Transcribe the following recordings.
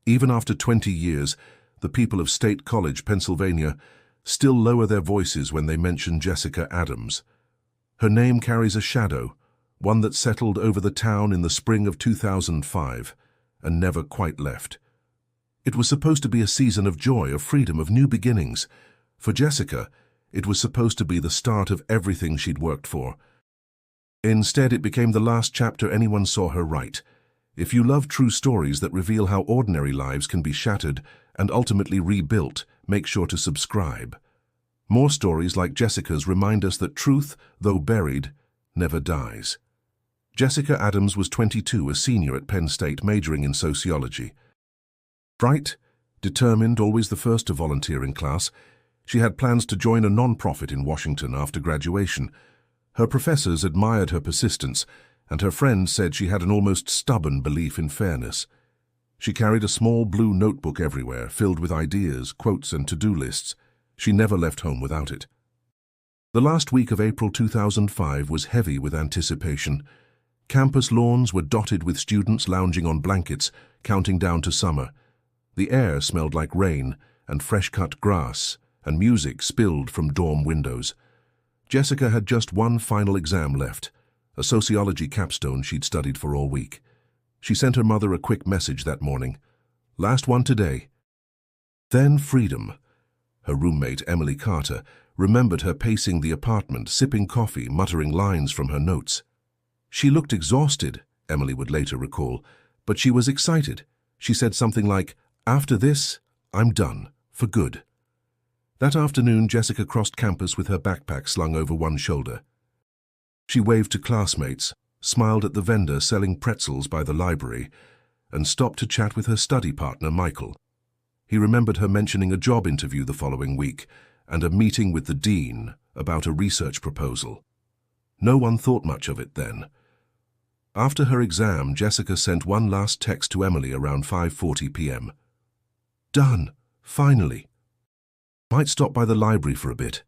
Even after 20 years, the people of State College, Pennsylvania, still lower their voices when they mention Jessica Adams. Her name carries a shadow, one that settled over the town in the spring of 2005 and never quite left. It was supposed to be a season of joy, of freedom, of new beginnings. For Jessica, it was supposed to be the start of everything she'd worked for. Instead, it became the last chapter anyone saw her write. If you love true stories that reveal how ordinary lives can be shattered and ultimately rebuilt, make sure to subscribe. More stories like Jessica's remind us that truth, though buried, never dies. Jessica Adams was 22, a senior at Penn State, majoring in sociology. Bright, determined, always the first to volunteer in class, she had plans to join a non-profit in Washington after graduation. Her professors admired her persistence, and her friends said she had an almost stubborn belief in fairness. She carried a small blue notebook everywhere, filled with ideas, quotes, and to-do lists. She never left home without it. The last week of April 2005 was heavy with anticipation. Campus lawns were dotted with students lounging on blankets, counting down to summer. The air smelled like rain and fresh-cut grass, and music spilled from dorm windows. Jessica had just one final exam left, a sociology capstone she'd studied for all week. She sent her mother a quick message that morning. Last one today. Then freedom. Her roommate, Emily Carter, remembered her pacing the apartment, sipping coffee, muttering lines from her notes. She looked exhausted, Emily would later recall, but she was excited. She said something like, "After this, I'm done, for good." That afternoon, Jessica crossed campus with her backpack slung over one shoulder. She waved to classmates, smiled at the vendor selling pretzels by the library, and stopped to chat with her study partner, Michael. He remembered her mentioning a job interview the following week and a meeting with the dean about a research proposal. No one thought much of it then. After her exam, Jessica sent one last text to Emily around 5:40 p.m. "Done, finally. Might stop by the library for a bit."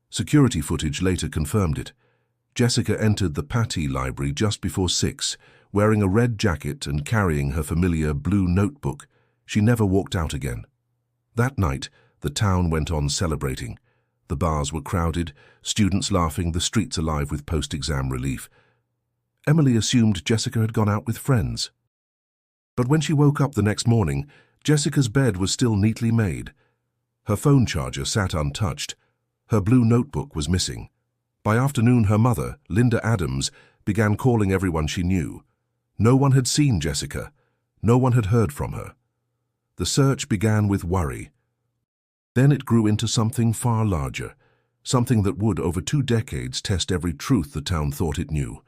Security footage later confirmed it. Jessica entered the Patty Library just before 6, wearing a red jacket and carrying her familiar blue notebook. She never walked out again. That night, the town went on celebrating. The bars were crowded, students laughing, the streets alive with post-exam relief. Emily assumed Jessica had gone out with friends. But when she woke up the next morning, Jessica's bed was still neatly made. Her phone charger sat untouched. Her blue notebook was missing. By afternoon, her mother, Linda Adams, began calling everyone she knew. No one had seen Jessica. No one had heard from her. The search began with worry. Then it grew into something far larger, something that would, over 2 decades, test every truth the town thought it knew.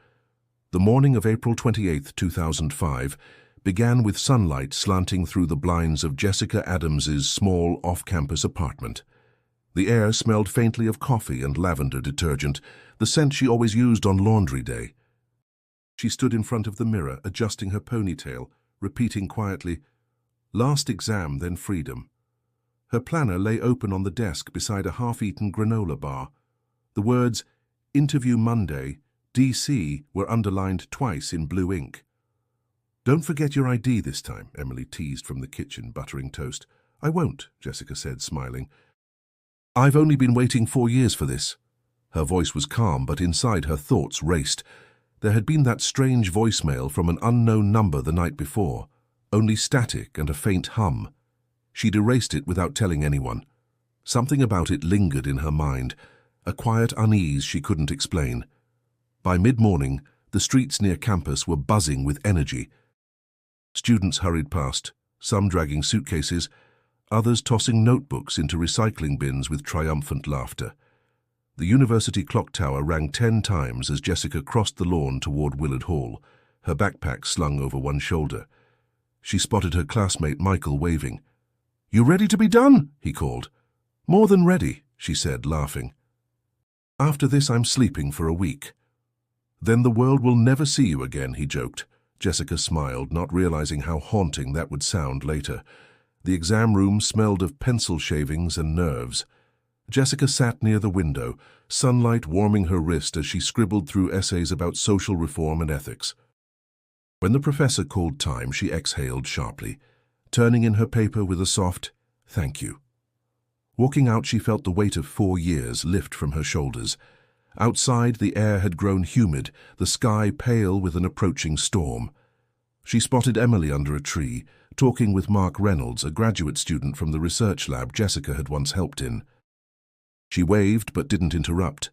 The morning of April 28, 2005, began with sunlight slanting through the blinds of Jessica Adams's small off-campus apartment. The air smelled faintly of coffee and lavender detergent, the scent she always used on laundry day. She stood in front of the mirror, adjusting her ponytail, repeating quietly, "Last exam, then freedom." Her planner lay open on the desk beside a half-eaten granola bar. The words, "Interview Monday, DC," were underlined twice in blue ink. "Don't forget your ID this time," Emily teased from the kitchen, buttering toast. "I won't," Jessica said, smiling. "I've only been waiting 4 years for this." Her voice was calm, but inside her thoughts raced. There had been that strange voicemail from an unknown number the night before, only static and a faint hum. She'd erased it without telling anyone. Something about it lingered in her mind, a quiet unease she couldn't explain. By mid-morning, the streets near campus were buzzing with energy. Students hurried past, some dragging suitcases, others tossing notebooks into recycling bins with triumphant laughter. The university clock tower rang 10 times as Jessica crossed the lawn toward Willard Hall, her backpack slung over one shoulder. She spotted her classmate Michael waving. "You ready to be done?" he called. "More than ready," she said, laughing. "After this, I'm sleeping for a week." "Then the world will never see you again," he joked. Jessica smiled, not realizing how haunting that would sound later. The exam room smelled of pencil shavings and nerves. Jessica sat near the window, sunlight warming her wrist as she scribbled through essays about social reform and ethics. When the professor called time, she exhaled sharply. turning in her paper with a soft, "Thank you." Walking out, she felt the weight of 4 years lift from her shoulders. Outside, the air had grown humid, the sky pale with an approaching storm. She spotted Emily under a tree, talking with Mark Reynolds, a graduate student from the research lab Jessica had once helped in. She waved but didn't interrupt.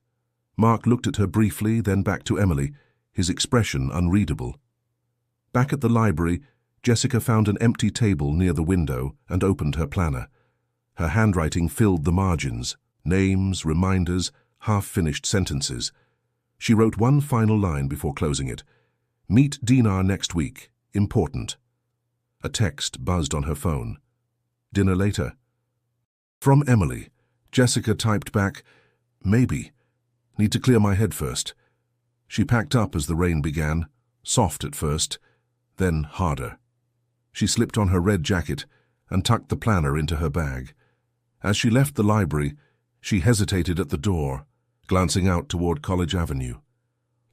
Mark looked at her briefly, then back to Emily, his expression unreadable. Back at the library, Jessica found an empty table near the window and opened her planner. Her handwriting filled the margins, names, reminders, half-finished sentences. She wrote one final line before closing it. "Meet Dinar next week. Important." A text buzzed on her phone. "Dinner later." From Emily. Jessica typed back, "Maybe. Need to clear my head first." She packed up as the rain began, soft at first, then harder. She slipped on her red jacket and tucked the planner into her bag. As she left the library, she hesitated at the door, glancing out toward College Avenue.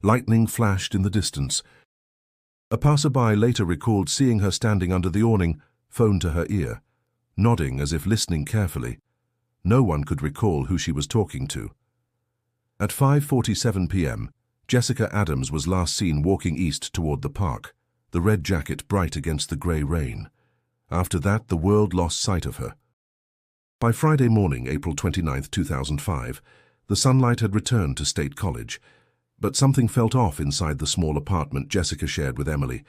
Lightning flashed in the distance. A passerby later recalled seeing her standing under the awning, phone to her ear, nodding as if listening carefully. No one could recall who she was talking to. At 5:47 p.m., Jessica Adams was last seen walking east toward the park, the red jacket bright against the grey rain. After that, the world lost sight of her. By Friday morning, April 29, 2005, the sunlight had returned to State College, but something felt off inside the small apartment Jessica shared with Emily.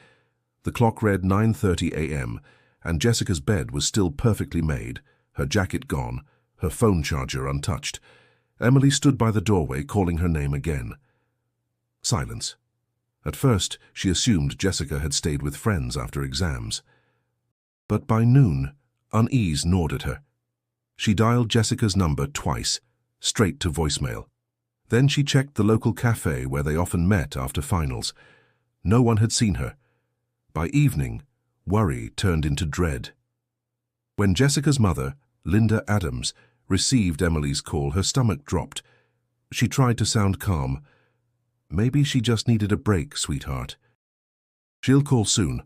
The clock read 9:30 a.m., and Jessica's bed was still perfectly made, her jacket gone, her phone charger untouched. Emily stood by the doorway, calling her name again. Silence. At first, she assumed Jessica had stayed with friends after exams. But by noon, unease gnawed at her. She dialed Jessica's number twice, straight to voicemail. Then she checked the local cafe where they often met after finals. No one had seen her. By evening, worry turned into dread. When Jessica's mother, Linda Adams, received Emily's call, her stomach dropped. She tried to sound calm. "Maybe she just needed a break, sweetheart. She'll call soon."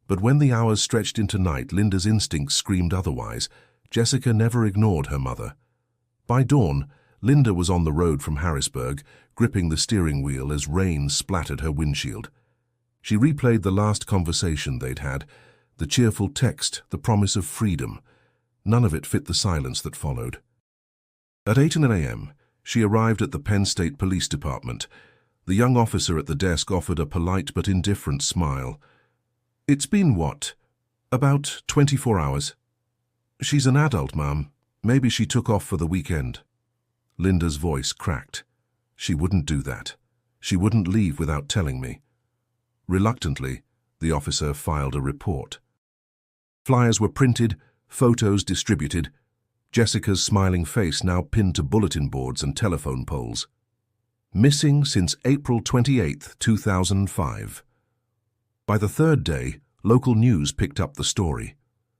But when the hours stretched into night, Linda's instincts screamed otherwise. Jessica never ignored her mother. By dawn, Linda was on the road from Harrisburg, gripping the steering wheel as rain splattered her windshield. She replayed the last conversation they'd had, the cheerful text, the promise of freedom. None of it fit the silence that followed. At 8 a.m., she arrived at the Penn State Police Department. The young officer at the desk offered a polite but indifferent smile. "It's been what? About 24 hours. She's an adult, Ma'am. Maybe she took off for the weekend." Linda's voice cracked. "She wouldn't do that. She wouldn't leave without telling me." Reluctantly, the officer filed a report. Flyers were printed, photos distributed, Jessica's smiling face now pinned to bulletin boards and telephone poles. Missing since April 28, 2005. By the third day, local news picked up the story.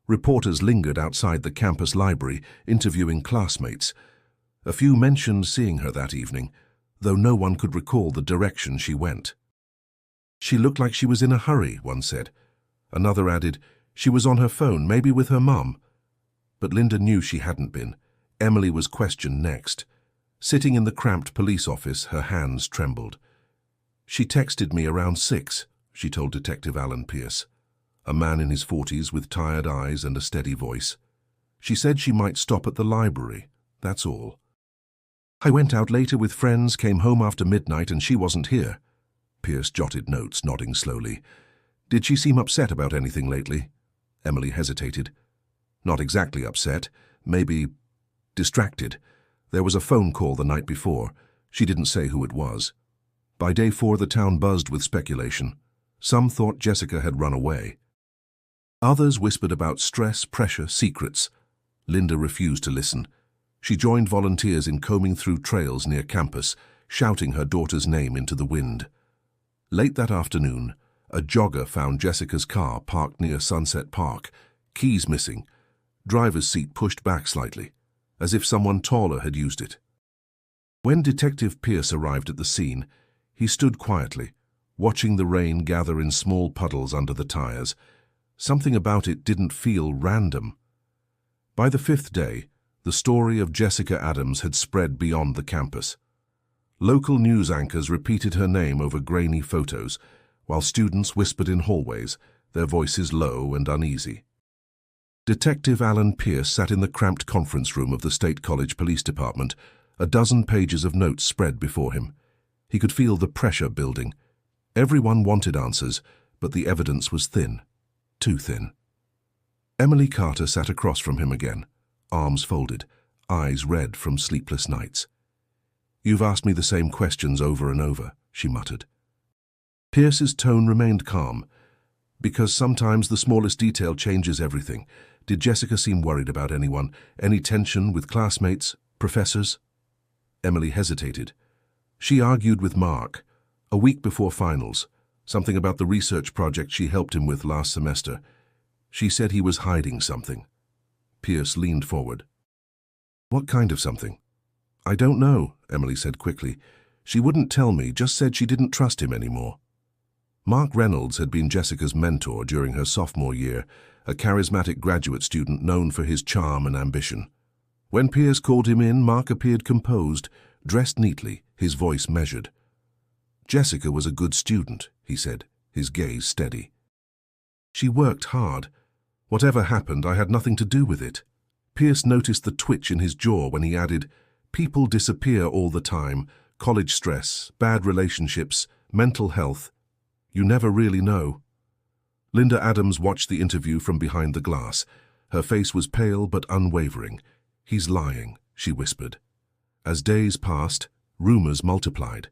Reporters lingered outside the campus library, interviewing classmates. A few mentioned seeing her that evening, though no one could recall the direction she went. "She looked like she was in a hurry," one said. Another added, "She was on her phone, maybe with her mum." But Linda knew she hadn't been. Emily was questioned next. Sitting in the cramped police office, her hands trembled. "She texted me around 6, she told Detective Alan Pierce, a man in his 40s with tired eyes and a steady voice. "She said she might stop at the library, that's all. I went out later with friends, came home after midnight, and she wasn't here." Pierce jotted notes, nodding slowly. "Did she seem upset about anything lately?" Emily hesitated. "Not exactly upset, maybe distracted. There was a phone call the night before. She didn't say who it was." By day 4, the town buzzed with speculation. Some thought Jessica had run away. Others whispered about stress, pressure, secrets. Linda refused to listen. She joined volunteers in combing through trails near campus, shouting her daughter's name into the wind. Late that afternoon, a jogger found Jessica's car parked near Sunset Park, keys missing, driver's seat pushed back slightly, as if someone taller had used it. When Detective Pierce arrived at the scene, he stood quietly, watching the rain gather in small puddles under the tires. Something about it didn't feel random. By the 5th day, the story of Jessica Adams had spread beyond the campus. Local news anchors repeated her name over grainy photos, while students whispered in hallways, their voices low and uneasy. Detective Alan Pierce sat in the cramped conference room of the State College Police Department, a dozen pages of notes spread before him. He could feel the pressure building. Everyone wanted answers, but the evidence was thin. Too thin. Emily Carter sat across from him again, arms folded, eyes red from sleepless nights. "You've asked me the same questions over and over," she muttered. Pierce's tone remained calm, because sometimes the smallest detail changes everything. Did Jessica seem worried about anyone? Any tension with classmates, professors? Emily hesitated. She argued with Mark, a week before finals, something about the research project she helped him with last semester. She said he was hiding something. Pierce leaned forward. "What kind of something?" "I don't know," Emily said quickly. "She wouldn't tell me, just said she didn't trust him anymore." Mark Reynolds had been Jessica's mentor during her sophomore year, a charismatic graduate student known for his charm and ambition. When Pierce called him in, Mark appeared composed, dressed neatly, his voice measured. "Jessica was a good student," he said, his gaze steady. "She worked hard. Whatever happened, I had nothing to do with it." Pierce noticed the twitch in his jaw when he added, "People disappear all the time. College stress, bad relationships, mental health. You never really know." Linda Adams watched the interview from behind the glass. Her face was pale but unwavering. "He's lying," she whispered. As days passed, rumors multiplied.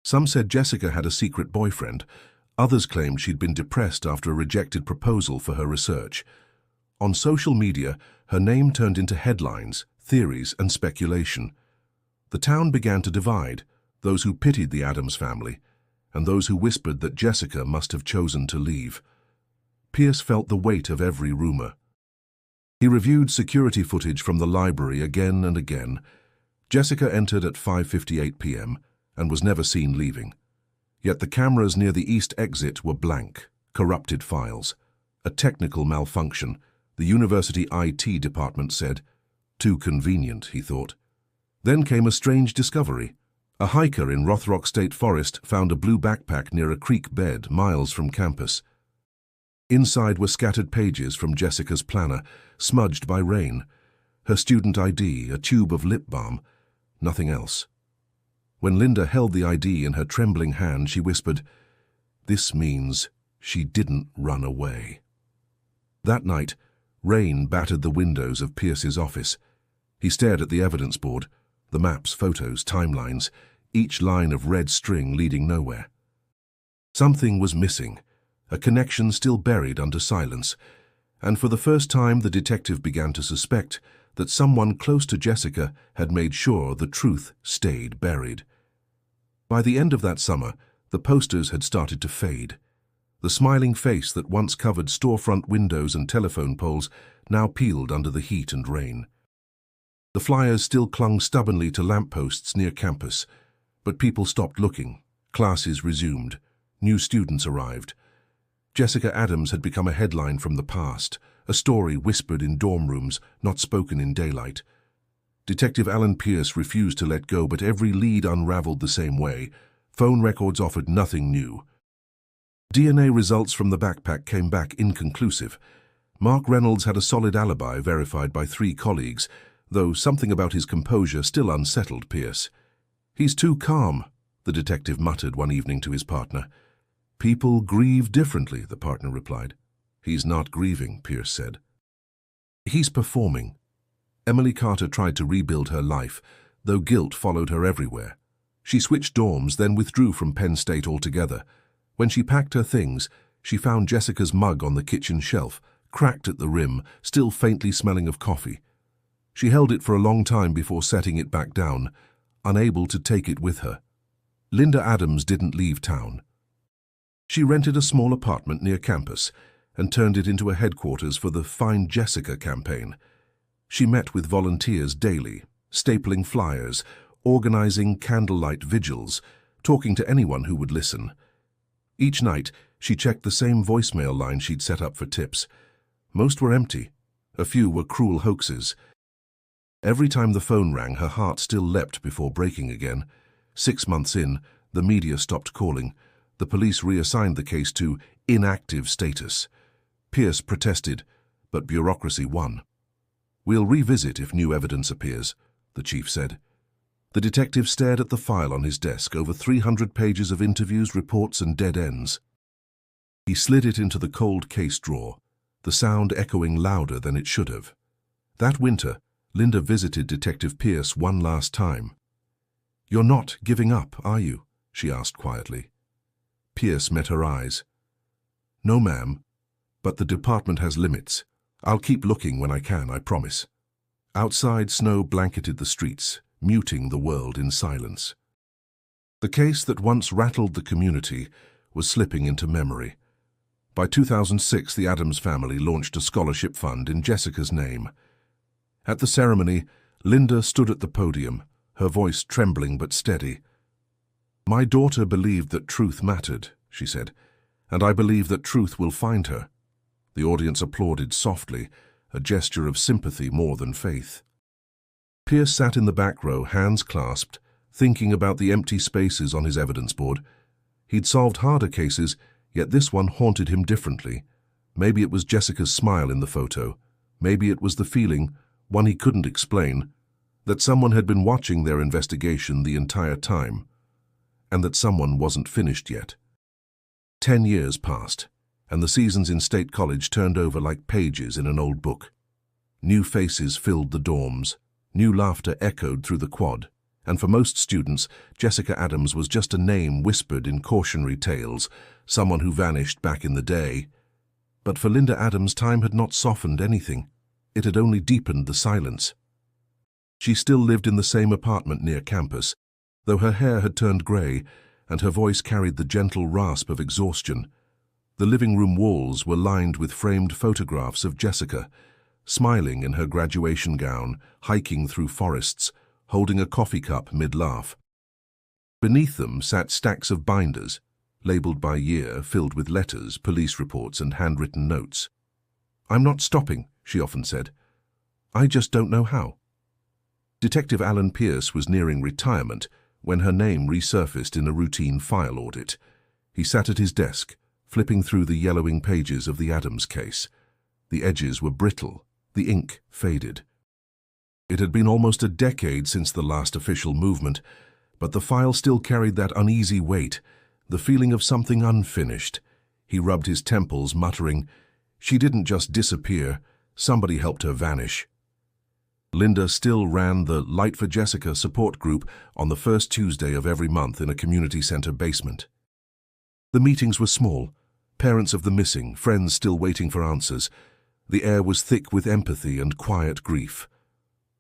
Some said Jessica had a secret boyfriend. Others claimed she'd been depressed after a rejected proposal for her research. On social media, her name turned into headlines, theories, and speculation. The town began to divide, those who pitied the Adams family, and those who whispered that Jessica must have chosen to leave. Pierce felt the weight of every rumor. He reviewed security footage from the library again and again. Jessica entered at 5:58 p.m. and was never seen leaving. Yet the cameras near the east exit were blank, corrupted files. A technical malfunction, the university IT department said. Too convenient, he thought. Then came a strange discovery. A hiker in Rothrock State Forest found a blue backpack near a creek bed miles from campus. Inside were scattered pages from Jessica's planner, smudged by rain. Her student ID, a tube of lip balm, nothing else. When Linda held the ID in her trembling hand, she whispered, "This means she didn't run away." That night, rain battered the windows of Pierce's office. He stared at the evidence board, the maps, photos, timelines, each line of red string leading nowhere. Something was missing, a connection still buried under silence, and for the first time the detective began to suspect that someone close to Jessica had made sure the truth stayed buried. By the end of that summer, the posters had started to fade. The smiling face that once covered storefront windows and telephone poles now peeled under the heat and rain. The flyers still clung stubbornly to lampposts near campus, but people stopped looking. Classes resumed. New students arrived. Jessica Adams had become a headline from the past, a story whispered in dorm rooms, not spoken in daylight. Detective Alan Pierce refused to let go, but every lead unraveled the same way. Phone records offered nothing new. DNA results from the backpack came back inconclusive. Mark Reynolds had a solid alibi verified by 3 colleagues, though something about his composure still unsettled Pierce. "He's too calm," the detective muttered one evening to his partner. "People grieve differently," the partner replied. "He's not grieving," Pierce said. "He's performing." Emily Carter tried to rebuild her life, though guilt followed her everywhere. She switched dorms, then withdrew from Penn State altogether. When she packed her things, she found Jessica's mug on the kitchen shelf, cracked at the rim, still faintly smelling of coffee. She held it for a long time before setting it back down, unable to take it with her. Linda Adams didn't leave town. She rented a small apartment near campus and turned it into a headquarters for the Find Jessica campaign. She met with volunteers daily, stapling flyers, organizing candlelight vigils, talking to anyone who would listen. Each night, she checked the same voicemail line she'd set up for tips. Most were empty. A few were cruel hoaxes. Every time the phone rang, her heart still leapt before breaking again. 6 months in, the media stopped calling. The police reassigned the case to inactive status. Pierce protested, but bureaucracy won. "We'll revisit if new evidence appears," the chief said. The detective stared at the file on his desk, over 300 pages of interviews, reports, and dead ends. He slid it into the cold case drawer, the sound echoing louder than it should have. That winter, Linda visited Detective Pierce one last time. "You're not giving up, are you?" she asked quietly. Pierce met her eyes. "No, ma'am, but the department has limits. I'll keep looking when I can, I promise." Outside, snow blanketed the streets, muting the world in silence. The case that once rattled the community was slipping into memory. By 2006, the Adams family launched a scholarship fund in Jessica's name. At the ceremony, Linda stood at the podium, her voice trembling but steady. "My daughter believed that truth mattered," she said, "and I believe that truth will find her." The audience applauded softly, a gesture of sympathy more than faith. Pierce sat in the back row, hands clasped, thinking about the empty spaces on his evidence board. He'd solved harder cases, yet this one haunted him differently. Maybe it was Jessica's smile in the photo. Maybe it was the feeling, one he couldn't explain, that someone had been watching their investigation the entire time, and that someone wasn't finished yet. 10 years passed, and the seasons in State College turned over like pages in an old book. New faces filled the dorms. New laughter echoed through the quad, and for most students, Jessica Adams was just a name whispered in cautionary tales, someone who vanished back in the day. But for Linda Adams, time had not softened anything. It had only deepened the silence. She still lived in the same apartment near campus, though her hair had turned grey, and her voice carried the gentle rasp of exhaustion. The living room walls were lined with framed photographs of Jessica, smiling in her graduation gown, hiking through forests, holding a coffee cup mid-laugh. Beneath them sat stacks of binders, labeled by year, filled with letters, police reports, and handwritten notes. "I'm not stopping," she often said. "I just don't know how." Detective Alan Pierce was nearing retirement when her name resurfaced in a routine file audit. He sat at his desk, flipping through the yellowing pages of the Adams case. The edges were brittle, the ink faded. It had been almost a decade since the last official movement, but the file still carried that uneasy weight, the feeling of something unfinished. He rubbed his temples, muttering, "She didn't just disappear, somebody helped her vanish." Linda still ran the Light for Jessica support group on the first Tuesday of every month in a community center basement. The meetings were small, parents of the missing, friends still waiting for answers. The air was thick with empathy and quiet grief.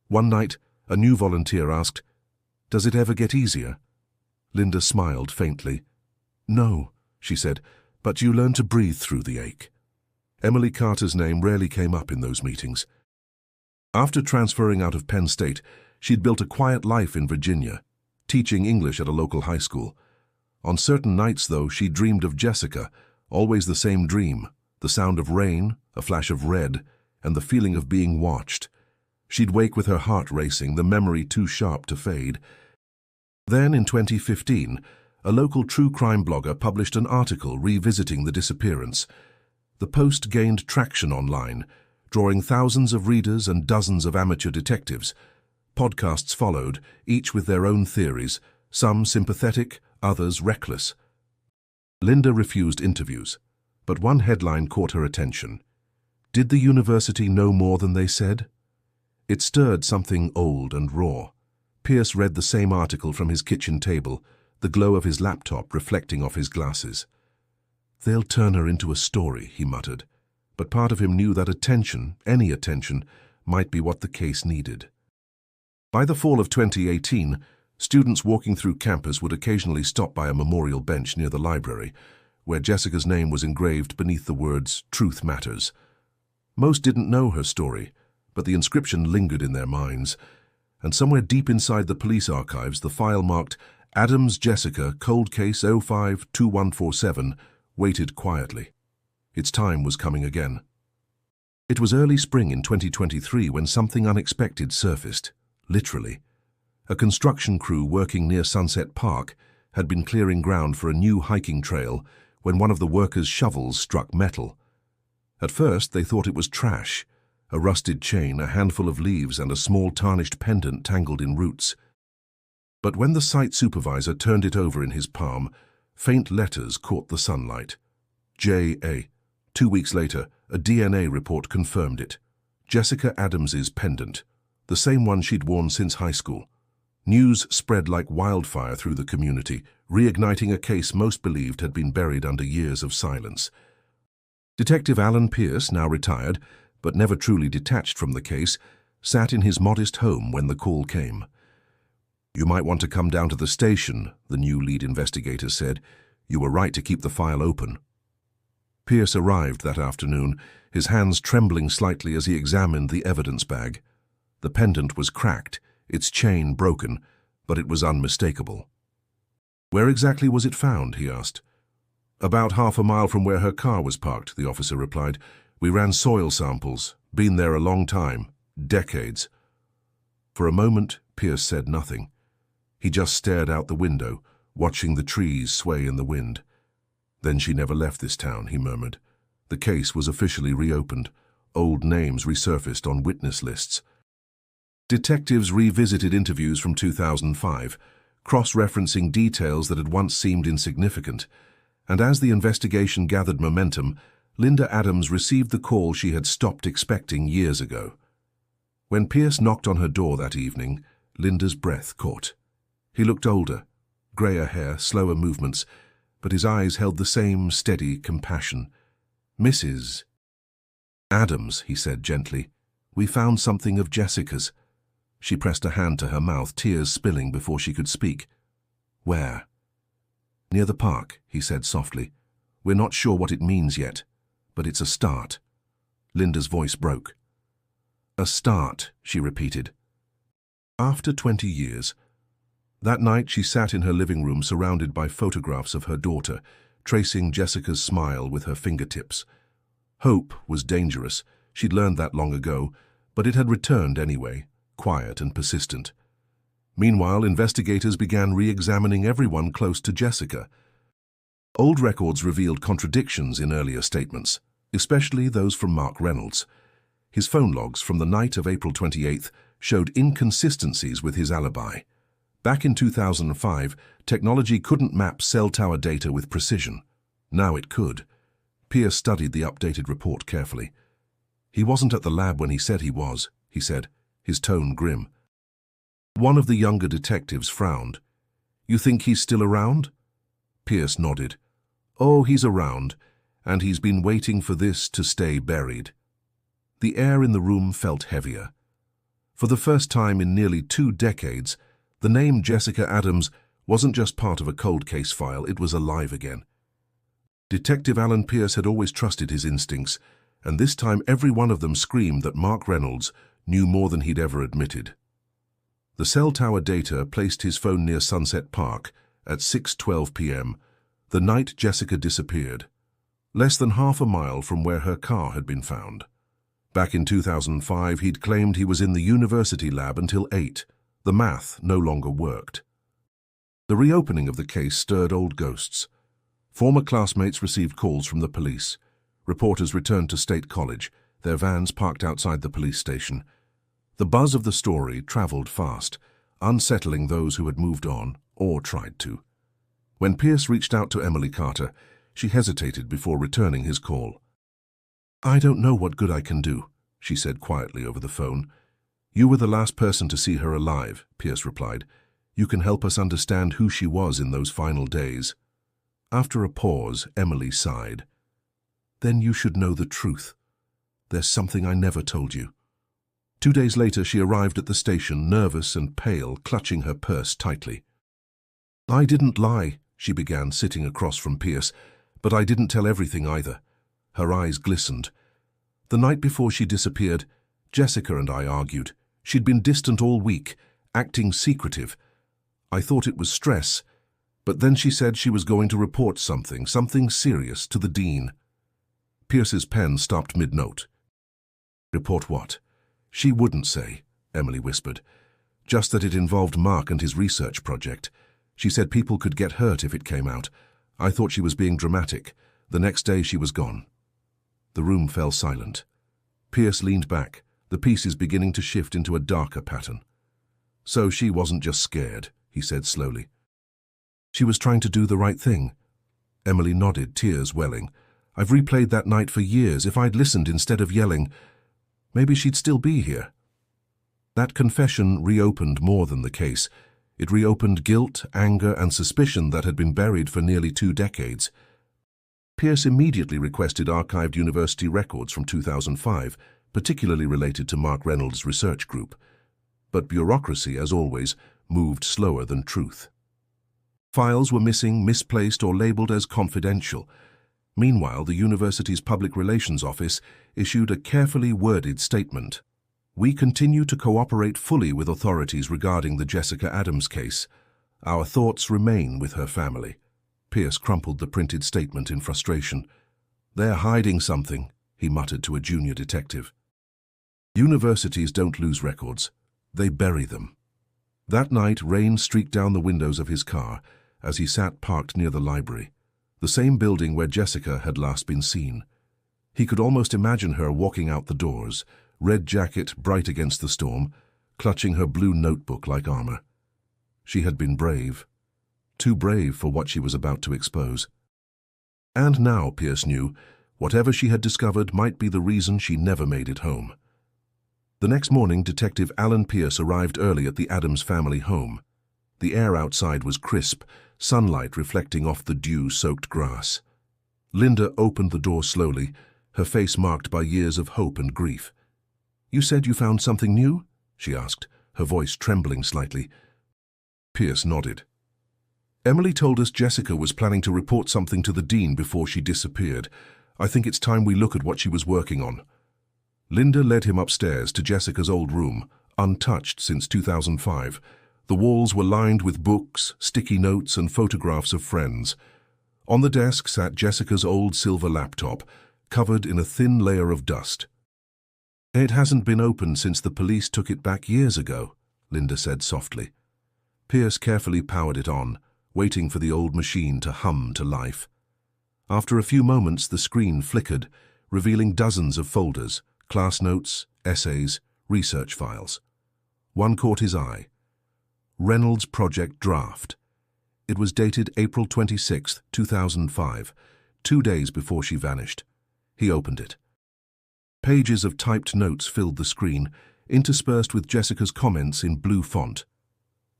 One night, a new volunteer asked, "Does it ever get easier?" Linda smiled faintly. "No," she said, "but you learn to breathe through the ache." Emily Carter's name rarely came up in those meetings. After transferring out of Penn State, she'd built a quiet life in Virginia, teaching English at a local high school. On certain nights, though, she dreamed of Jessica, always the same dream, the sound of rain, a flash of red, and the feeling of being watched. She'd wake with her heart racing, the memory too sharp to fade. Then, in 2015, a local true crime blogger published an article revisiting the disappearance. The post gained traction online, drawing thousands of readers and dozens of amateur detectives. Podcasts followed, each with their own theories, some sympathetic, others reckless. Linda refused interviews, but one headline caught her attention. Did the university know more than they said? It stirred something old and raw. Pierce read the same article from his kitchen table, the glow of his laptop reflecting off his glasses. "They'll turn her into a story," he muttered. But part of him knew that attention, any attention, might be what the case needed. By the fall of 2018, students walking through campus would occasionally stop by a memorial bench near the library, where Jessica's name was engraved beneath the words, "Truth Matters." Most didn't know her story, but the inscription lingered in their minds, and somewhere deep inside the police archives, the file marked Adams Jessica, Cold Case 05-2147, waited quietly. Its time was coming again. It was early spring in 2023 when something unexpected surfaced, literally. A construction crew working near Sunset Park had been clearing ground for a new hiking trail when one of the workers' shovels struck metal. At first, they thought it was trash, a rusted chain, a handful of leaves, and a small tarnished pendant tangled in roots. But when the site supervisor turned it over in his palm, faint letters caught the sunlight. J.A. 2 weeks later, a DNA report confirmed it. Jessica Adams's pendant, the same one she'd worn since high school. News spread like wildfire through the community, reigniting a case most believed had been buried under years of silence. Detective Alan Pierce, now retired, but never truly detached from the case, sat in his modest home when the call came. "You might want to come down to the station," the new lead investigator said. "You were right to keep the file open." Pierce arrived that afternoon, his hands trembling slightly as he examined the evidence bag. The pendant was cracked, its chain broken, but it was unmistakable. "Where exactly was it found?" he asked. "About half a mile from where her car was parked," the officer replied. "We ran soil samples. Been there a long time. Decades." For a moment, Pierce said nothing. He just stared out the window, watching the trees sway in the wind. "Then she never left this town," he murmured. The case was officially reopened. Old names resurfaced on witness lists. Detectives revisited interviews from 2005, cross-referencing details that had once seemed insignificant. And as the investigation gathered momentum, Linda Adams received the call she had stopped expecting years ago. When Pierce knocked on her door that evening, Linda's breath caught. He looked older, greyer hair, slower movements, but his eyes held the same steady compassion. "Mrs. Adams," he said gently, "we found something of Jessica's." She pressed a hand to her mouth, tears spilling before she could speak. "Where?" "Near the park," he said softly. "We're not sure what it means yet, but it's a start." Linda's voice broke. "A start," she repeated. After 20 years. That night she sat in her living room surrounded by photographs of her daughter, tracing Jessica's smile with her fingertips. Hope was dangerous, she'd learned that long ago, but it had returned anyway, quiet and persistent. Meanwhile, investigators began re-examining everyone close to Jessica. Old records revealed contradictions in earlier statements, especially those from Mark Reynolds. His phone logs from the night of April 28th showed inconsistencies with his alibi. Back in 2005, technology couldn't map cell tower data with precision. Now it could. Pierce studied the updated report carefully. "He wasn't at the lab when he said he was," he said, his tone grim. One of the younger detectives frowned. "You think he's still around?" Pierce nodded. "Oh, he's around, and he's been waiting for this to stay buried." The air in the room felt heavier. For the first time in nearly 2 decades, the name Jessica Adams wasn't just part of a cold case file, it was alive again. Detective Alan Pierce had always trusted his instincts, and this time every one of them screamed that Mark Reynolds knew more than he'd ever admitted. The cell tower data placed his phone near Sunset Park at 6:12 p.m., the night Jessica disappeared, less than half a mile from where her car had been found. Back in 2005, he'd claimed he was in the university lab until 8. The math no longer worked. The reopening of the case stirred old ghosts. Former classmates received calls from the police. Reporters returned to State College, their vans parked outside the police station. The buzz of the story traveled fast, unsettling those who had moved on or tried to. When Pierce reached out to Emily Carter, she hesitated before returning his call. "I don't know what good I can do," she said quietly over the phone. "You were the last person to see her alive," Pierce replied. "You can help us understand who she was in those final days." After a pause, Emily sighed. "Then you should know the truth. There's something I never told you." 2 days later, she arrived at the station, nervous and pale, clutching her purse tightly. "I didn't lie," she began, sitting across from Pierce, "but I didn't tell everything either." Her eyes glistened. "The night before she disappeared, Jessica and I argued. She'd been distant all week, acting secretive. I thought it was stress, But then she said she was going to report something serious to the dean. Pierce's pen stopped mid-note. Report what? She wouldn't say, Emily whispered. Just that it involved Mark and his research project. She said people could get hurt if it came out. I thought she was being dramatic. The next day she was gone. The room fell silent. Pierce leaned back, the pieces beginning to shift into a darker pattern. So she wasn't just scared, he said slowly. She was trying to do the right thing. Emily nodded, tears welling. I've replayed that night for years. If I'd listened instead of yelling, maybe she'd still be here. That confession reopened more than the case. It reopened guilt, anger, and suspicion that had been buried for nearly 2 decades. Pierce immediately requested archived university records from 2005, particularly related to Mark Reynolds' research group. But bureaucracy, as always, moved slower than truth. Files were missing, misplaced, or labeled as confidential. Meanwhile, the university's public relations office issued a carefully worded statement. We continue to cooperate fully with authorities regarding the Jessica Adams case. Our thoughts remain with her family. Pierce crumpled the printed statement in frustration. They're hiding something, he muttered to a junior detective. Universities don't lose records. They bury them. That night, rain streaked down the windows of his car as he sat parked near the library, the same building where Jessica had last been seen. He could almost imagine her walking out the doors, red jacket bright against the storm, clutching her blue notebook like armor. She had been brave. Too brave for what she was about to expose. And now, Pierce knew, whatever she had discovered might be the reason she never made it home. The next morning, Detective Alan Pierce arrived early at the Adams family home. The air outside was crisp, sunlight reflecting off the dew-soaked grass. Linda opened the door slowly, her face marked by years of hope and grief. You said you found something new? She asked, her voice trembling slightly. Pierce nodded. Emily told us Jessica was planning to report something to the dean before she disappeared. I think it's time we look at what she was working on. Linda led him upstairs to Jessica's old room, untouched since 2005. The walls were lined with books, sticky notes, and photographs of friends. On the desk sat Jessica's old silver laptop, covered in a thin layer of dust. It hasn't been opened since the police took it back years ago, Linda said softly. Pierce carefully powered it on, waiting for the old machine to hum to life. After a few moments, the screen flickered, revealing dozens of folders, class notes, essays, research files. One caught his eye. Reynolds Project Draft. It was dated April 26, 2005, 2 days before she vanished. He opened it. Pages of typed notes filled the screen, interspersed with Jessica's comments in blue font.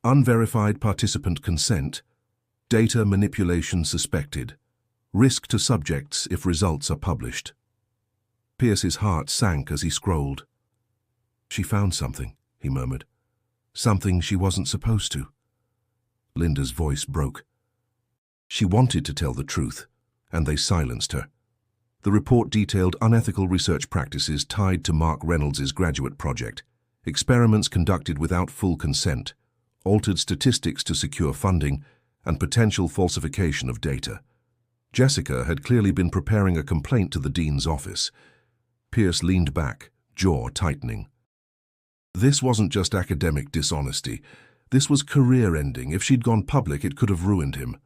Unverified participant consent. Data manipulation suspected. Risk to subjects if results are published. Pierce's heart sank as he scrolled. She found something, he murmured. Something she wasn't supposed to. Linda's voice broke. She wanted to tell the truth, and they silenced her. The report detailed unethical research practices tied to Mark Reynolds' graduate project, experiments conducted without full consent, altered statistics to secure funding, and potential falsification of data. Jessica had clearly been preparing a complaint to the dean's office. Pierce leaned back, jaw tightening. This wasn't just academic dishonesty. This was career-ending. If she'd gone public, it could have ruined him.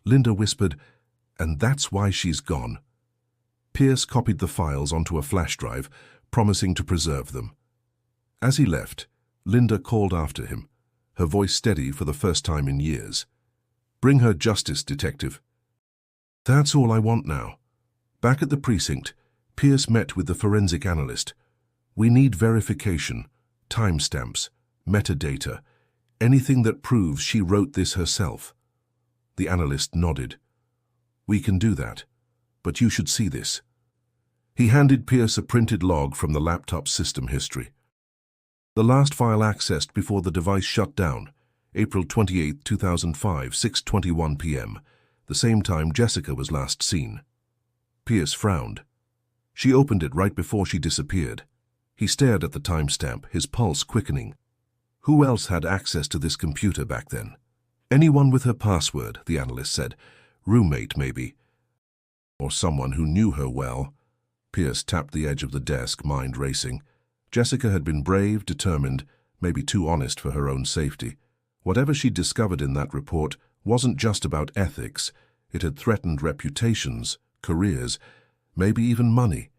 Linda whispered, "And that's why she's gone." Pierce copied the files onto a flash drive, promising to preserve them. As he left, Linda called after him, her voice steady for the first time in years. "Bring her justice, detective." "That's all I want now." Back at the precinct, Pierce met with the forensic analyst. "We need verification, timestamps, metadata, anything that proves she wrote this herself." The analyst nodded. "We can do that, but you should see this." He handed Pierce a printed log from the laptop's system history. The last file accessed before the device shut down, April 28, 2005, 6:21 p.m., the same time Jessica was last seen. Pierce frowned. She opened it right before she disappeared. He stared at the timestamp, his pulse quickening. Who else had access to this computer back then? Anyone with her password, the analyst said. Roommate, maybe. Or someone who knew her well. Pierce tapped the edge of the desk, mind racing. Jessica had been brave, determined, maybe too honest for her own safety. Whatever she'd discovered in that report wasn't just about ethics. It had threatened reputations, careers, maybe even money.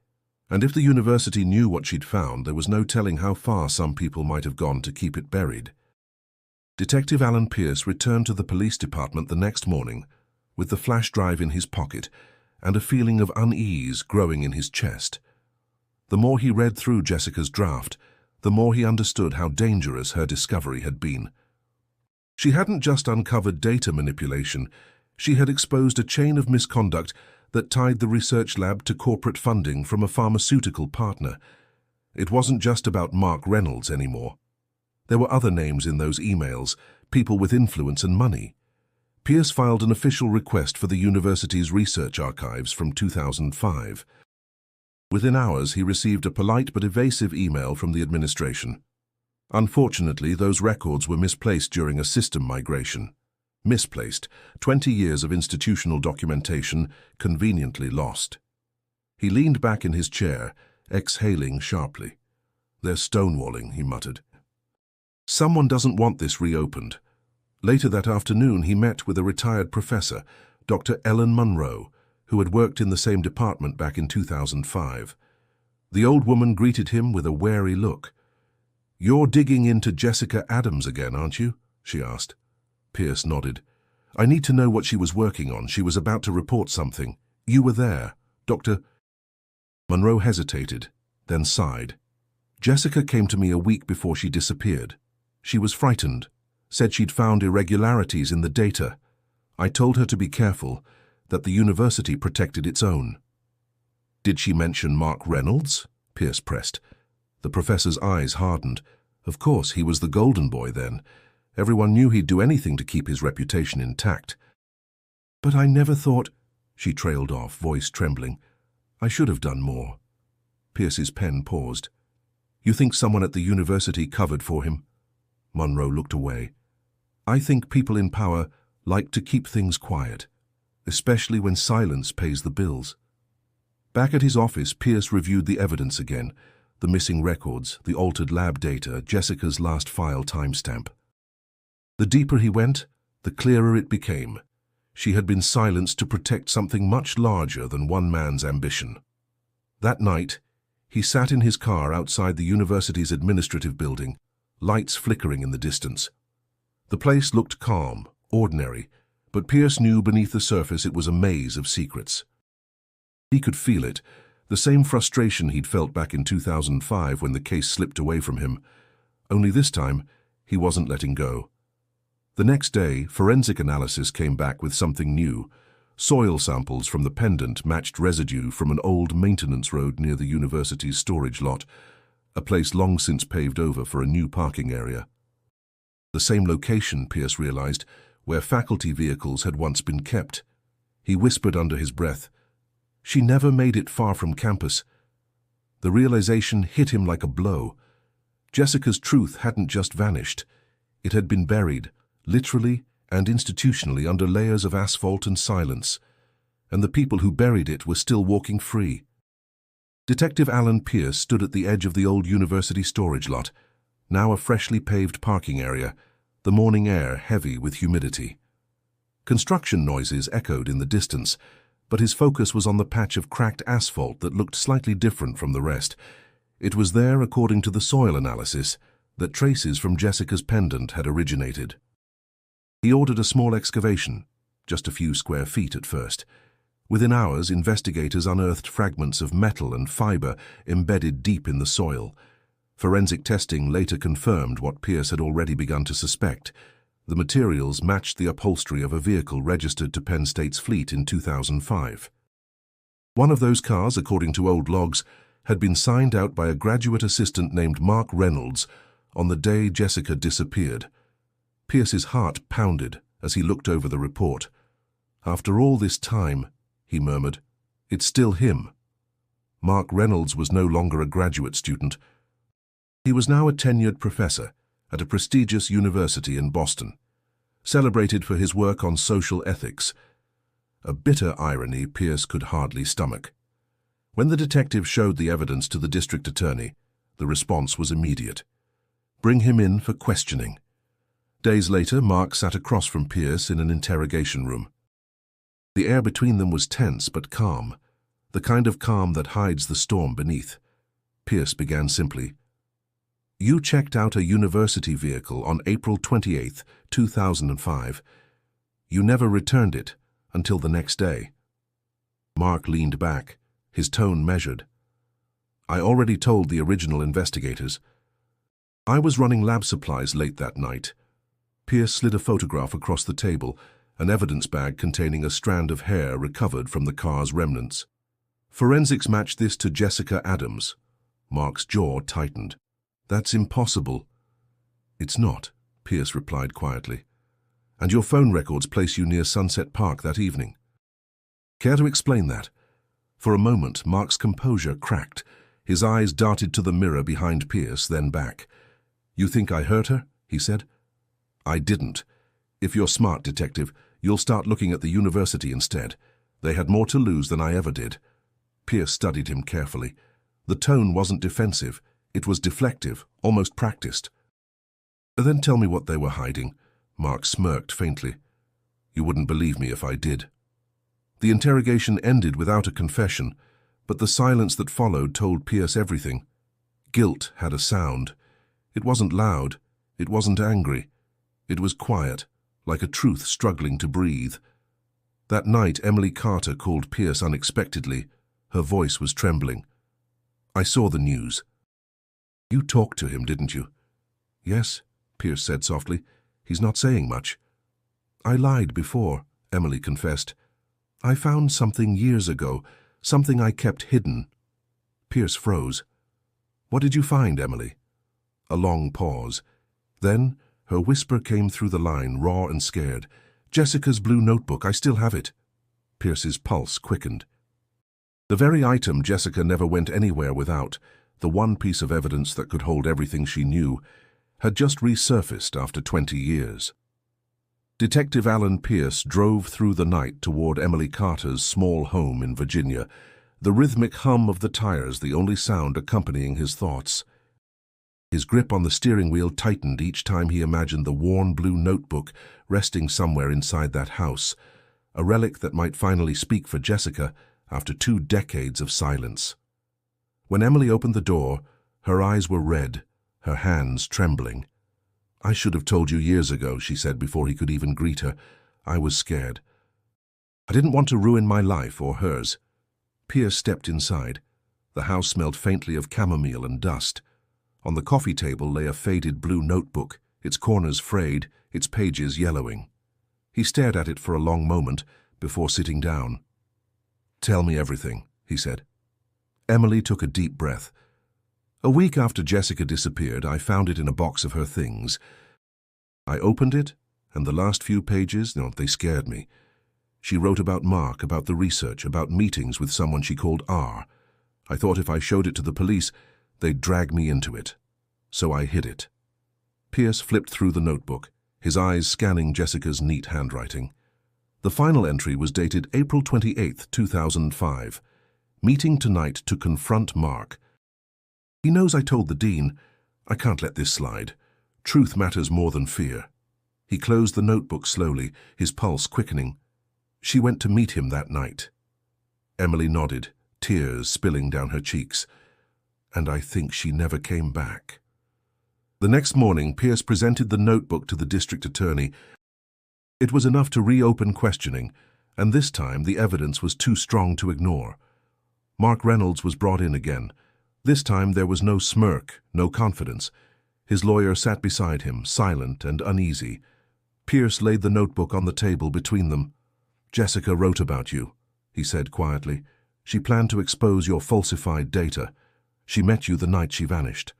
And if the university knew what she'd found, there was no telling how far some people might have gone to keep it buried. Detective Alan Pierce returned to the police department the next morning with the flash drive in his pocket and a feeling of unease growing in his chest. The more he read through Jessica's draft, the more he understood how dangerous her discovery had been. She hadn't just uncovered data manipulation, she had exposed a chain of misconduct that tied the research lab to corporate funding from a pharmaceutical partner. It wasn't just about Mark Reynolds anymore. There were other names in those emails, people with influence and money. Pierce filed an official request for the university's research archives from 2005. Within hours, he received a polite but evasive email from the administration. Unfortunately, those records were misplaced during a system migration. Misplaced, 20 years of institutional documentation conveniently lost. He leaned back in his chair, exhaling sharply. "They're stonewalling," he muttered. Someone doesn't want this reopened. Later that afternoon, he met with a retired professor, Dr. Ellen Munro, who had worked in the same department back in 2005. The old woman greeted him with a wary look. "You're digging into Jessica Adams again, aren't you?" she asked. Pierce nodded. "I need to know what she was working on. She was about to report something. You were there, Dr." Munro hesitated, then sighed. "Jessica came to me a week before she disappeared. She was frightened, said she'd found irregularities in the data. I told her to be careful, that the university protected its own." "Did she mention Mark Reynolds?" Pierce pressed. The professor's eyes hardened. Of course, he was the golden boy then. Everyone knew he'd do anything to keep his reputation intact. "But I never thought—" she trailed off, voice trembling. "I should have done more." Pierce's pen paused. "You think someone at the university covered for him?" Munro looked away. "I think people in power like to keep things quiet, especially when silence pays the bills." Back at his office, Pierce reviewed the evidence again, the missing records, the altered lab data, Jessica's last file timestamp. The deeper he went, the clearer it became. She had been silenced to protect something much larger than one man's ambition. That night, he sat in his car outside the university's administrative building, lights flickering in the distance. The place looked calm, ordinary, but Pierce knew beneath the surface it was a maze of secrets. He could feel it, the same frustration he'd felt back in 2005 when the case slipped away from him. Only this time, he wasn't letting go. The next day, forensic analysis came back with something new. Soil samples from the pendant matched residue from an old maintenance road near the university's storage lot, a place long since paved over for a new parking area. The same location, Pierce realized, where faculty vehicles had once been kept. He whispered under his breath, "She never made it far from campus." The realization hit him like a blow. Jessica's truth hadn't just vanished. It had been buried, literally and institutionally, under layers of asphalt and silence, and the people who buried it were still walking free. Detective Alan Pierce stood at the edge of the old university storage lot, now a freshly paved parking area, the morning air heavy with humidity. Construction noises echoed in the distance, but his focus was on the patch of cracked asphalt that looked slightly different from the rest. It was there, according to the soil analysis, that traces from Jessica's pendant had originated. He ordered a small excavation, just a few square feet at first. Within hours, investigators unearthed fragments of metal and fiber embedded deep in the soil. Forensic testing later confirmed what Pierce had already begun to suspect. The materials matched the upholstery of a vehicle registered to Penn State's fleet in 2005. One of those cars, according to old logs, had been signed out by a graduate assistant named Mark Reynolds on the day Jessica disappeared. Pierce's heart pounded as he looked over the report. "After all this time," he murmured, "it's still him." Mark Reynolds was no longer a graduate student. He was now a tenured professor at a prestigious university in Boston. celebrated for his work on social ethics. A bitter irony Pierce could hardly stomach. When the detective showed the evidence to the district attorney, the response was immediate. Bring him in for questioning. Days later, Mark sat across from Pierce in an interrogation room. The air between them was tense but calm, the kind of calm that hides the storm beneath. Pierce began simply. You checked out a university vehicle on April 28, 2005. You never returned it until the next day. Mark leaned back, his tone measured. I already told the original investigators. I was running lab supplies late that night. Pierce slid a photograph across the table, an evidence bag containing a strand of hair recovered from the car's remnants. Forensics matched this to Jessica Adams. Mark's jaw tightened. That's impossible. It's not, Pierce replied quietly. And your phone records place you near Sunset Park that evening. Care to explain that? For a moment, Mark's composure cracked. His eyes darted to the mirror behind Pierce, then back. You think I hurt her? He said. I didn't. If you're smart, detective, you'll start looking at the university instead. They had more to lose than I ever did. Pierce studied him carefully. The tone wasn't defensive. It was deflective, almost practiced. Then tell me what they were hiding. Mark smirked faintly. You wouldn't believe me if I did. The interrogation ended without a confession, but the silence that followed told Pierce everything. Guilt had a sound. It wasn't loud. It wasn't angry. It was quiet, like a truth struggling to breathe. That night, Emily Carter called Pierce unexpectedly. Her voice was trembling. I saw the news. You talked to him, didn't you? Yes, Pierce said softly. He's not saying much. I lied before, Emily confessed. I found something years ago, something I kept hidden. Pierce froze. What did you find, Emily? A long pause. Then her whisper came through the line, raw and scared. Jessica's blue notebook, I still have it. Pierce's pulse quickened. The very item Jessica never went anywhere without, the one piece of evidence that could hold everything she knew, had just resurfaced after 20 years. Detective Alan Pierce drove through the night toward Emily Carter's small home in Virginia, the rhythmic hum of the tires the only sound accompanying his thoughts. His grip on the steering wheel tightened each time he imagined the worn blue notebook resting somewhere inside that house, a relic that might finally speak for Jessica after 2 decades of silence. When Emily opened the door, her eyes were red, her hands trembling. I should have told you years ago, she said before he could even greet her. I was scared. I didn't want to ruin my life or hers. Pierce stepped inside. The house smelled faintly of chamomile and dust. On the coffee table lay a faded blue notebook, its corners frayed, its pages yellowing. He stared at it for a long moment before sitting down. Tell me everything, he said. Emily took a deep breath. A week after Jessica disappeared, I found it in a box of her things. I opened it, and the last few pages, they scared me. She wrote about Mark, about the research, about meetings with someone she called R. I thought if I showed it to the police, they'd drag me into it. So I hid it. Pierce flipped through the notebook, his eyes scanning Jessica's neat handwriting. The final entry was dated April 28, 2005. Meeting tonight to confront Mark. He knows I told the dean. I can't let this slide. Truth matters more than fear. He closed the notebook slowly, his pulse quickening. She went to meet him that night. Emily nodded, tears spilling down her cheeks. And I think she never came back. The next morning, Pierce presented the notebook to the district attorney. It was enough to reopen questioning, and this time the evidence was too strong to ignore. Mark Reynolds was brought in again. This time there was no smirk, no confidence. His lawyer sat beside him, silent and uneasy. Pierce laid the notebook on the table between them. Jessica wrote about you, he said quietly. She planned to expose your falsified data. She met you the night she vanished.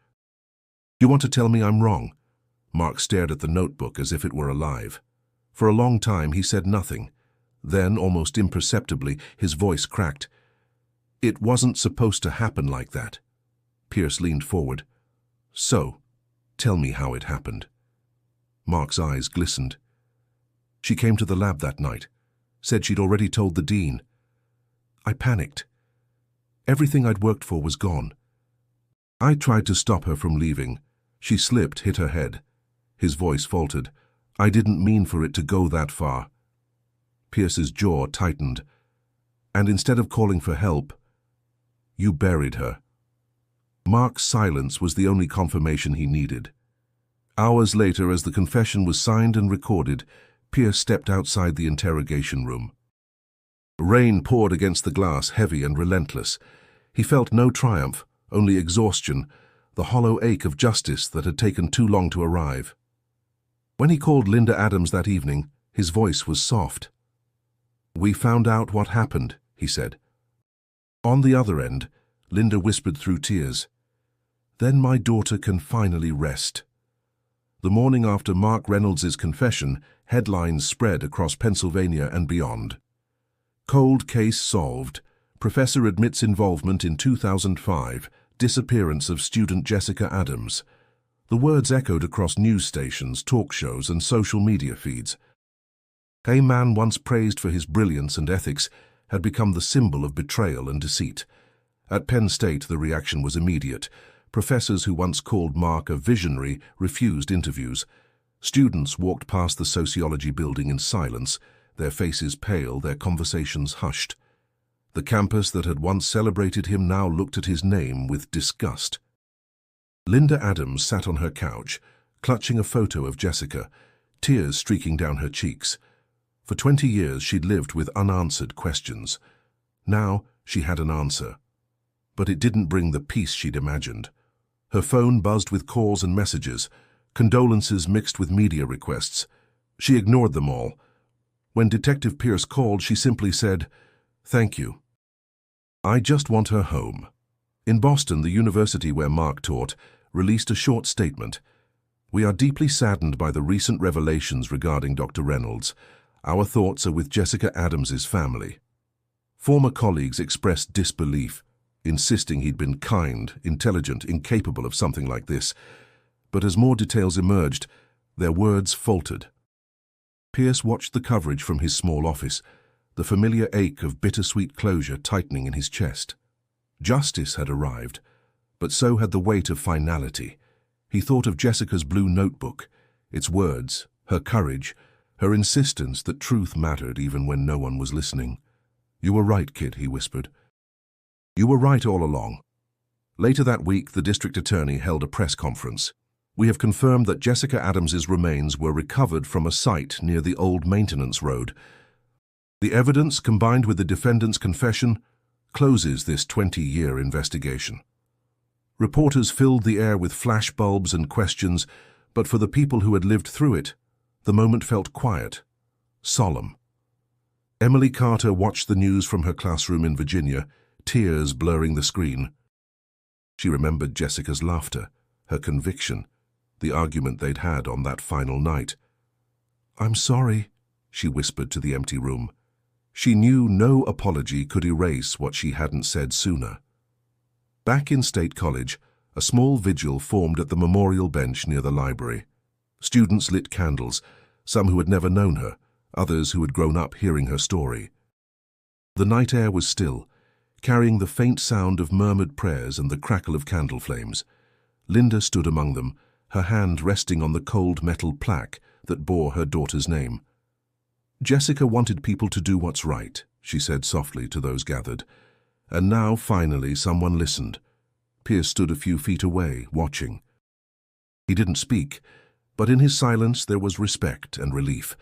You want to tell me I'm wrong? Mark stared at the notebook as if it were alive. For a long time he said nothing. Then, almost imperceptibly, his voice cracked. It wasn't supposed to happen like that. Pierce leaned forward. So, tell me how it happened. Mark's eyes glistened. She came to the lab that night, said she'd already told the dean. I panicked. Everything I'd worked for was gone. I tried to stop her from leaving. She slipped, hit her head. His voice faltered. I didn't mean for it to go that far. Pierce's jaw tightened. And instead of calling for help, you buried her. Mark's silence was the only confirmation he needed. Hours later, as the confession was signed and recorded, Pierce stepped outside the interrogation room. Rain poured against the glass, heavy and relentless. He felt no triumph, only exhaustion, the hollow ache of justice that had taken too long to arrive. When he called Linda Adams that evening, his voice was soft. "We found out what happened," he said. On the other end, Linda whispered through tears, "Then my daughter can finally rest." The morning after Mark Reynolds' confession, headlines spread across Pennsylvania and beyond. Cold case solved. Professor admits involvement in 2005 disappearance of student Jessica Adams. The words echoed across news stations, talk shows, and social media feeds. A man once praised for his brilliance and ethics had become the symbol of betrayal and deceit. At Penn State, the reaction was immediate. Professors who once called Mark a visionary refused interviews. Students walked past the sociology building in silence, their faces pale, their conversations hushed. The campus that had once celebrated him now looked at his name with disgust. Linda Adams sat on her couch, clutching a photo of Jessica, tears streaking down her cheeks. For 20 years she'd lived with unanswered questions. Now she had an answer. But it didn't bring the peace she'd imagined. Her phone buzzed with calls and messages, condolences mixed with media requests. She ignored them all. When Detective Pierce called, she simply said, "Thank you. I just want her home." In Boston, the university where Mark taught released a short statement. "We are deeply saddened by the recent revelations regarding Dr. Reynolds. Our thoughts are with Jessica Adams' family." Former colleagues expressed disbelief, insisting he'd been kind, intelligent, incapable of something like this. But as more details emerged, their words faltered. Pierce watched the coverage from his small office, the familiar ache of bittersweet closure tightening in his chest. Justice had arrived, but so had the weight of finality. He thought of Jessica's blue notebook, its words, her courage, her insistence that truth mattered even when no one was listening. "You were right, kid," he whispered. "You were right all along." Later that week, the district attorney held a press conference. "We have confirmed that Jessica Adams's remains were recovered from a site near the old maintenance road. The evidence, combined with the defendant's confession, closes this 20-year investigation." Reporters filled the air with flashbulbs and questions, but for the people who had lived through it, the moment felt quiet, solemn. Emily Carter watched the news from her classroom in Virginia, tears blurring the screen. She remembered Jessica's laughter, her conviction, the argument they'd had on that final night. "I'm sorry," she whispered to the empty room. She knew no apology could erase what she hadn't said sooner. Back in State College, a small vigil formed at the memorial bench near the library. Students lit candles, some who had never known her, others who had grown up hearing her story. The night air was still, carrying the faint sound of murmured prayers and the crackle of candle flames. Linda stood among them, her hand resting on the cold metal plaque that bore her daughter's name. "Jessica wanted people to do what's right," she said softly to those gathered. And now, finally, someone listened. Pierce stood a few feet away, watching. He didn't speak, but in his silence there was respect and relief.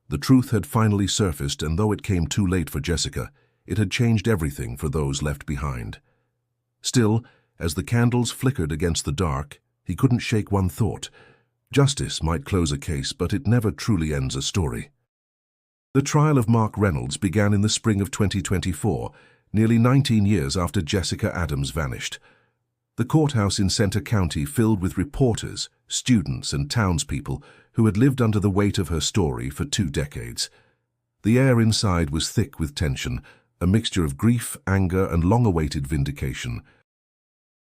The truth had finally surfaced, and though it came too late for Jessica, it had changed everything for those left behind. Still, as the candles flickered against the dark, he couldn't shake one thought. Justice might close a case, but it never truly ends a story. The trial of Mark Reynolds began in the spring of 2024, nearly 19 years after Jessica Adams vanished. The courthouse in Center County filled with reporters, students, and townspeople who had lived under the weight of her story for 2 decades. The air inside was thick with tension, a mixture of grief, anger, and long-awaited vindication.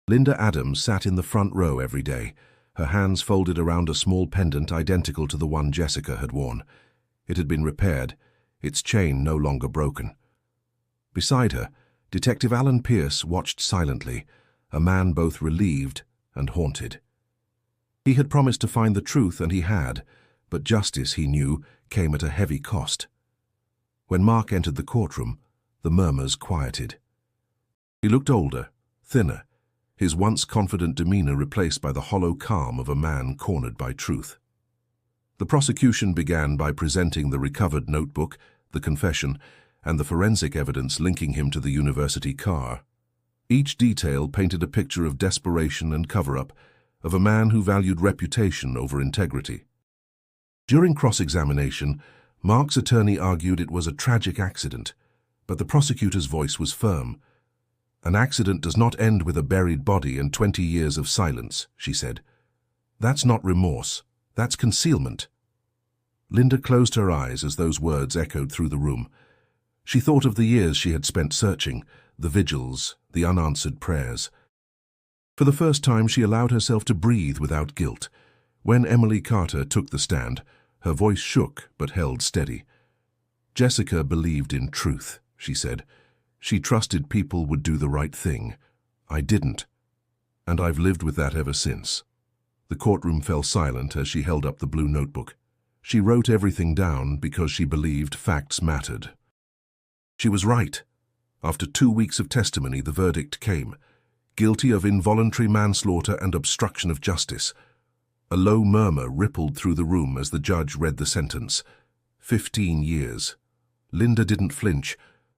Linda Adams sat in the front row every day, her hands folded around a small pendant identical to the one Jessica had worn. It had been repaired, its chain no longer broken. Beside her, Detective Alan Pierce watched silently, a man both relieved and haunted. He had promised to find the truth, and he had, but justice, he knew, came at a heavy cost. When Mark entered the courtroom, the murmurs quieted. He looked older, thinner, his once confident demeanor replaced by the hollow calm of a man cornered by truth. The prosecution began by presenting the recovered notebook, the confession, and the forensic evidence linking him to the university car. Each detail painted a picture of desperation and cover-up, of a man who valued reputation over integrity. During cross-examination, Mark's attorney argued it was a tragic accident, but the prosecutor's voice was firm. "An accident does not end with a buried body and 20 years of silence," she said. "That's not remorse, that's concealment." Linda closed her eyes as those words echoed through the room. She thought of the years she had spent searching, the vigils, the unanswered prayers. For the first time, she allowed herself to breathe without guilt. When Emily Carter took the stand, her voice shook but held steady. "Jessica believed in truth," she said. "She trusted people would do the right thing. I didn't. And I've lived with that ever since." The courtroom fell silent as she held up the blue notebook. She wrote everything down because she believed facts mattered. She was right. After 2 weeks of testimony, the verdict came. Guilty of involuntary manslaughter and obstruction of justice. A low murmur rippled through the room as the judge read the sentence. 15 years. Linda didn't flinch.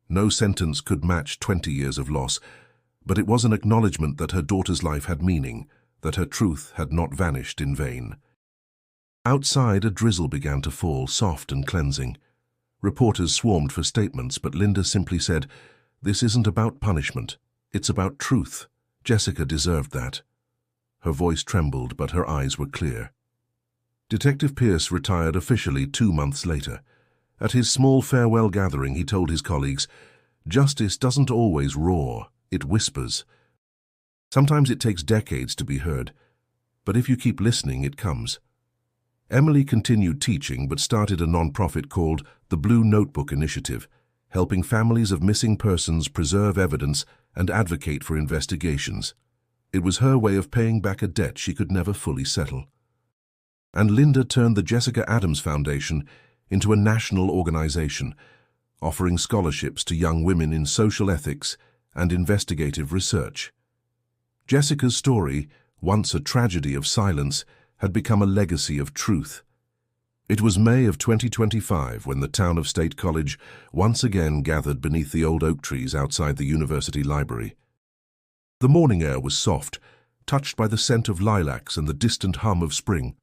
No sentence could match 20 years of loss, but it was an acknowledgement that her daughter's life had meaning, that her truth had not vanished in vain. Outside, a drizzle began to fall, soft and cleansing. Reporters swarmed for statements, but Linda simply said, "This isn't about punishment. It's about truth. Jessica deserved that." Her voice trembled, but her eyes were clear. Detective Pierce retired officially 2 months later. At his small farewell gathering, he told his colleagues, "Justice doesn't always roar, it whispers. Sometimes it takes decades to be heard, but if you keep listening, it comes." Emily continued teaching but started a non-profit called the Blue Notebook Initiative, helping families of missing persons preserve evidence and advocate for investigations. It was her way of paying back a debt she could never fully settle. And Linda turned the Jessica Adams Foundation into a national organization, offering scholarships to young women in social ethics and investigative research. Jessica's story, once a tragedy of silence, had become a legacy of truth. It was May of 2025 when the town of State College once again gathered beneath the old oak trees outside the university library. The morning air was soft, touched by the scent of lilacs and the distant hum of spring.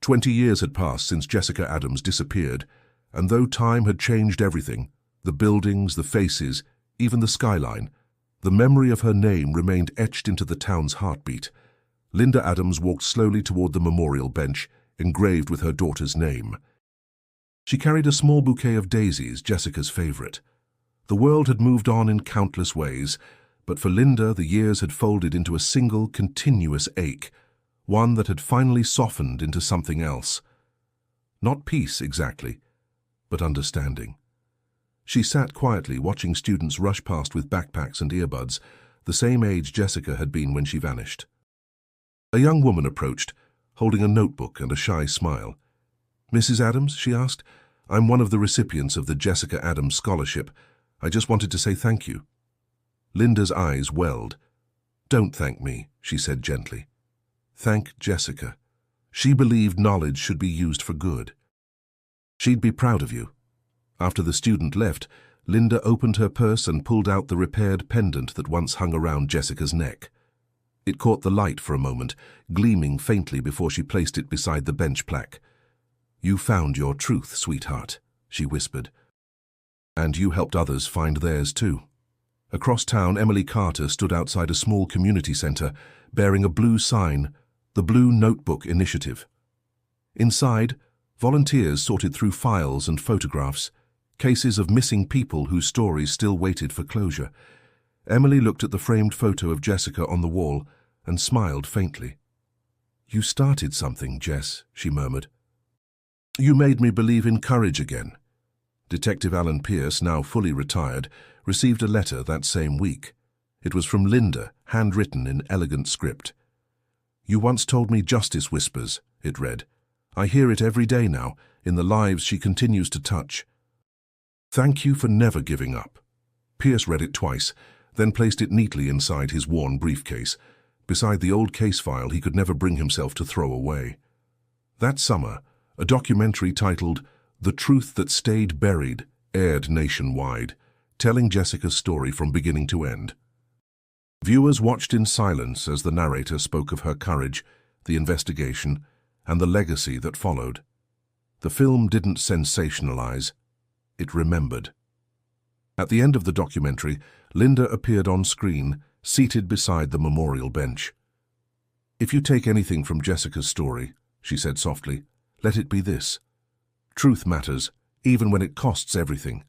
20 years had passed since Jessica Adams disappeared, and though time had changed everything, the buildings, the faces, even the skyline, the memory of her name remained etched into the town's heartbeat. Linda Adams walked slowly toward the memorial bench, engraved with her daughter's name. She carried a small bouquet of daisies, Jessica's favorite. The world had moved on in countless ways, but for Linda the years had folded into a single, continuous ache, one that had finally softened into something else. Not peace, exactly, but understanding. She sat quietly watching students rush past with backpacks and earbuds, the same age Jessica had been when she vanished. A young woman approached, holding a notebook and a shy smile. "Mrs. Adams," she asked, "I'm one of the recipients of the Jessica Adams Scholarship. I just wanted to say thank you." Linda's eyes welled. "Don't thank me," she said gently. "Thank Jessica. She believed knowledge should be used for good. She'd be proud of you." After the student left, Linda opened her purse and pulled out the repaired pendant that once hung around Jessica's neck. It caught the light for a moment, gleaming faintly before she placed it beside the bench plaque. "You found your truth, sweetheart," she whispered. "And you helped others find theirs too." Across town, Emily Carter stood outside a small community center, bearing a blue sign, the Blue Notebook Initiative. Inside, volunteers sorted through files and photographs, cases of missing people whose stories still waited for closure. Emily looked at the framed photo of Jessica on the wall and smiled faintly. "You started something, Jess," she murmured. You made me believe in courage again. Detective Alan Pierce, now fully retired, received a letter that same week. It was from Linda, handwritten in elegant script. You once told me justice whispers, it read. I hear it every day now, in the lives she continues to touch. Thank you for never giving up. Pierce read it twice, then placed it neatly inside his worn briefcase, beside the old case file he could never bring himself to throw away. That summer, a documentary titled The Truth That Stayed Buried aired nationwide, telling Jessica's story from beginning to end. Viewers watched in silence as the narrator spoke of her courage, the investigation, and the legacy that followed. The film didn't sensationalize, it remembered. At the end of the documentary, Linda appeared on screen, seated beside the memorial bench. If you take anything from Jessica's story, she said softly, let it be this. Truth matters, even when it costs everything.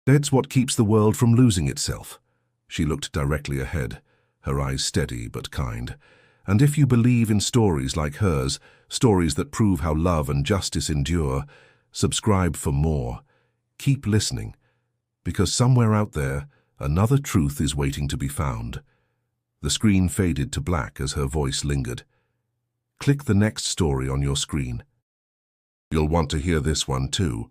That's what keeps the world from losing itself. She looked directly ahead, her eyes steady but kind. And if you believe in stories like hers, stories that prove how love and justice endure, subscribe for more. Keep listening, because somewhere out there, another truth is waiting to be found. The screen faded to black as her voice lingered. Click the next story on your screen. You'll want to hear this one too.